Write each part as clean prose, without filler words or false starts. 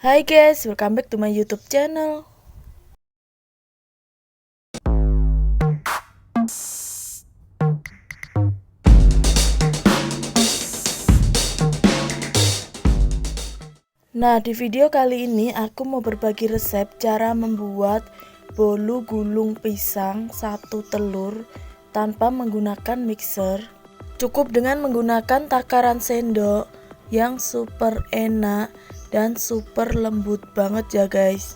Hai guys, welcome back to my YouTube channel. Nah, di video kali ini aku mau berbagi resep cara membuat bolu gulung pisang 1 telur tanpa menggunakan mixer. Cukup dengan menggunakan takaran sendok yang super enak dan super lembut banget ya guys.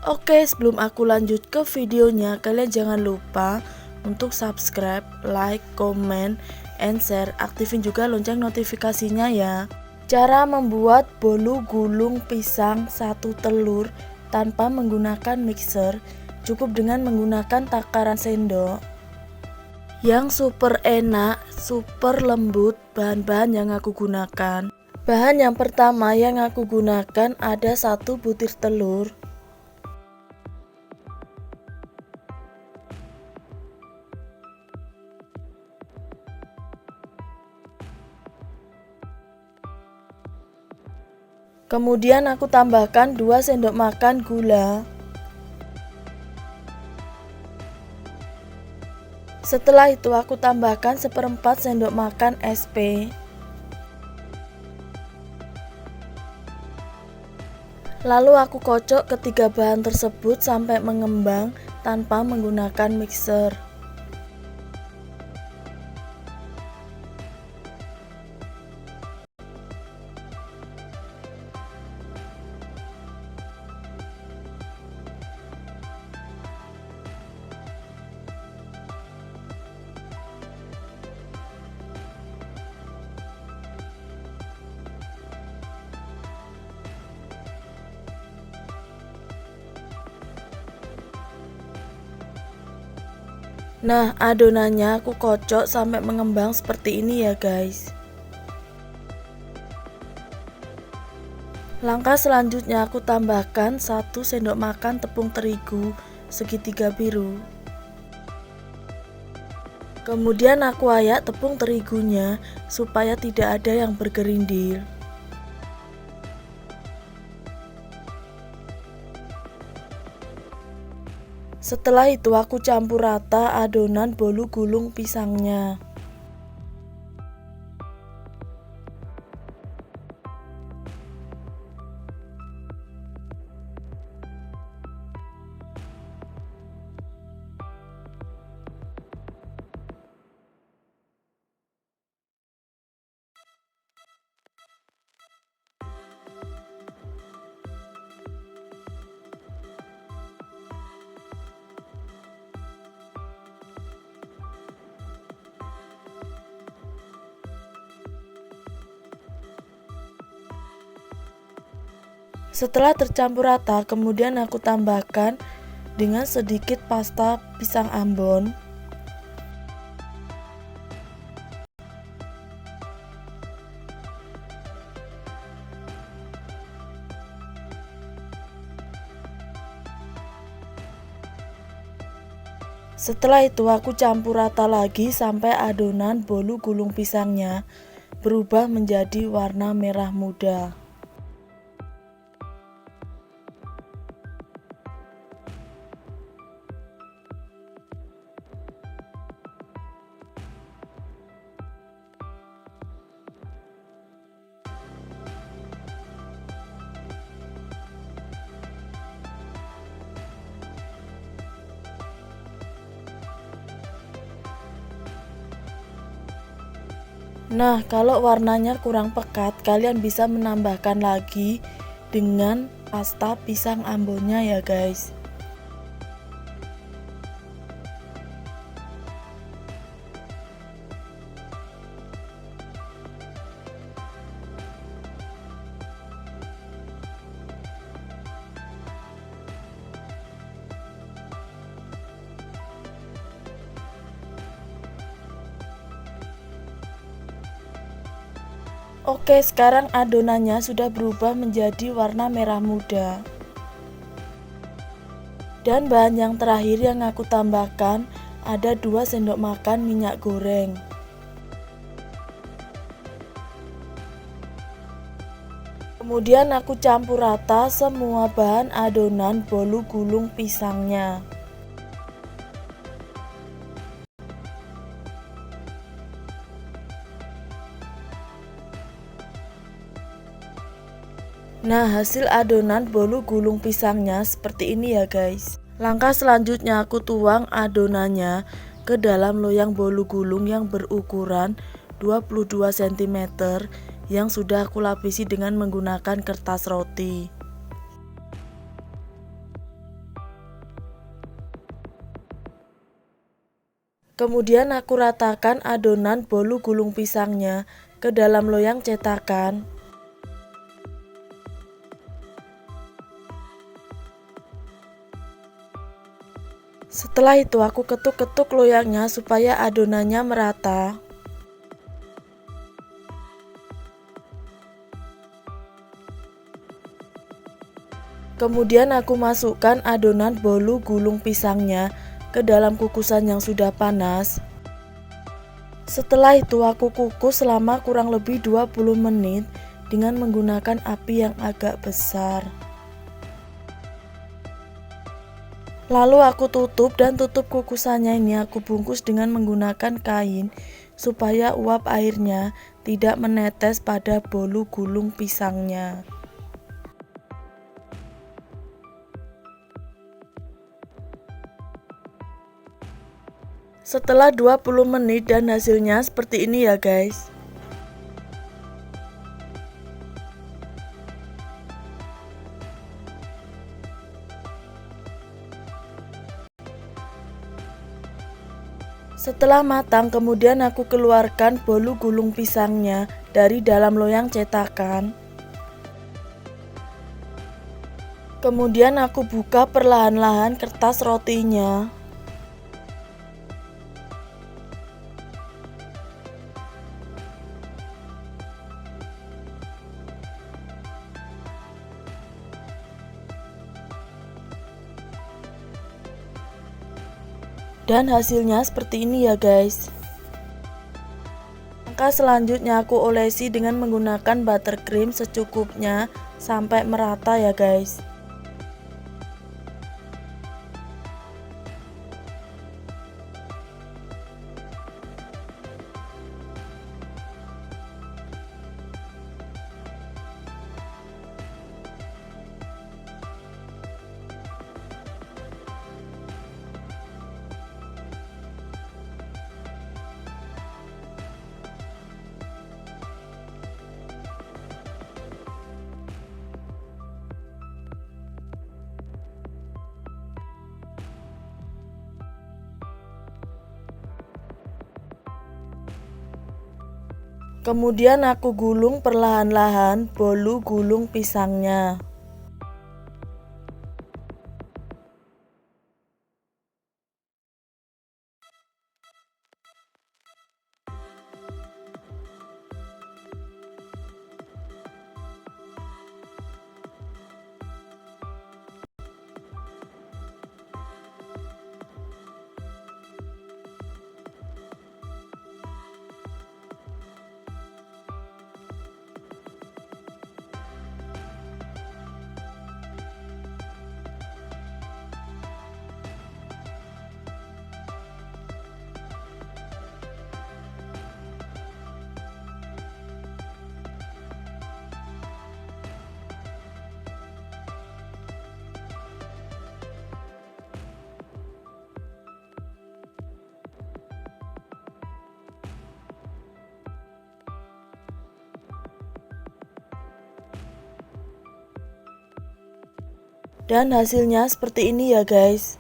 Oke, sebelum aku lanjut ke videonya, kalian jangan lupa untuk subscribe, like, comment, and share. Aktifin juga lonceng notifikasinya ya. Cara membuat bolu gulung pisang 1 telur tanpa menggunakan mixer, cukup dengan menggunakan takaran sendok yang super enak, super lembut. Bahan-bahan yang aku gunakan, bahan yang pertama yang aku gunakan ada 1 butir telur, kemudian aku tambahkan 2 sendok makan gula. Setelah itu aku tambahkan 1/4 sendok makan SP. Lalu aku kocok ketiga bahan tersebut sampai mengembang tanpa menggunakan mixer. Nah, adonannya aku kocok sampai mengembang seperti ini ya guys. Langkah selanjutnya aku tambahkan 1 sendok makan tepung terigu segitiga biru. Kemudian aku ayak tepung terigunya supaya tidak ada yang bergerindil. Setelah itu aku campur rata adonan bolu gulung pisangnya. Setelah tercampur rata, kemudian aku tambahkan dengan sedikit pasta pisang ambon. Setelah itu aku campur rata lagi sampai adonan bolu gulung pisangnya berubah menjadi warna merah muda. Nah, kalau warnanya kurang pekat, kalian bisa menambahkan lagi dengan pasta pisang ambonnya ya guys. Oke, sekarang adonannya sudah berubah menjadi warna merah muda. Dan bahan yang terakhir yang aku tambahkan ada 2 sendok makan minyak goreng. Kemudian aku campur rata semua bahan adonan bolu gulung pisangnya. Nah, hasil adonan bolu gulung pisangnya seperti ini ya guys. Langkah selanjutnya aku tuang adonannya ke dalam loyang bolu gulung yang berukuran 22 cm yang sudah aku lapisi dengan menggunakan kertas roti. Kemudian aku ratakan adonan bolu gulung pisangnya ke dalam loyang cetakan. Setelah itu aku ketuk-ketuk loyangnya supaya adonannya merata. Kemudian aku masukkan adonan bolu gulung pisangnya ke dalam kukusan yang sudah panas. Setelah itu aku kukus selama kurang lebih 20 menit dengan menggunakan api yang agak besar. Lalu aku tutup dan tutup kukusannya ini aku bungkus dengan menggunakan kain supaya uap airnya tidak menetes pada bolu gulung pisangnya. Setelah 20 menit dan hasilnya seperti ini ya guys. Setelah matang, kemudian aku keluarkan bolu gulung pisangnya dari dalam loyang cetakan. Kemudian aku buka perlahan-lahan kertas rotinya. Dan hasilnya seperti ini ya guys. Langkah selanjutnya aku olesi dengan menggunakan buttercream secukupnya sampai merata ya guys. Kemudian aku gulung perlahan-lahan bolu gulung pisangnya. Dan hasilnya seperti ini ya guys.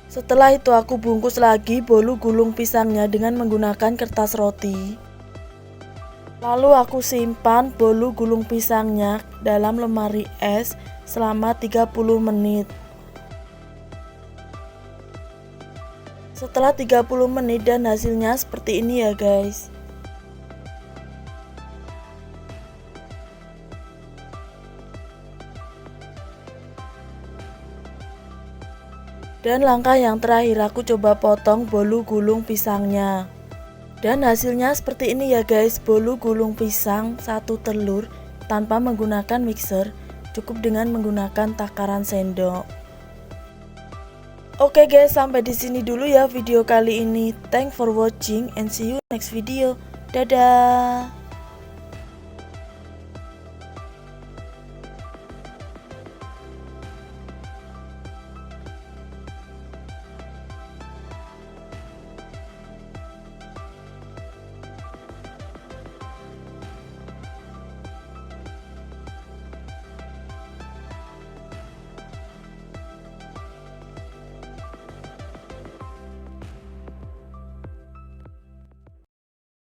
Setelah itu aku bungkus lagi bolu gulung pisangnya dengan menggunakan kertas roti. Lalu aku simpan bolu gulung pisangnya dalam lemari es selama 30 menit. Setelah 30 menit dan hasilnya seperti ini ya guys. Dan langkah yang terakhir aku coba potong bolu gulung pisangnya. Dan hasilnya seperti ini ya guys, bolu gulung pisang 1 telur tanpa menggunakan mixer, cukup dengan menggunakan takaran sendok. Oke guys, sampai di sini dulu ya video kali ini. Thanks for watching and see you next video. Dadah.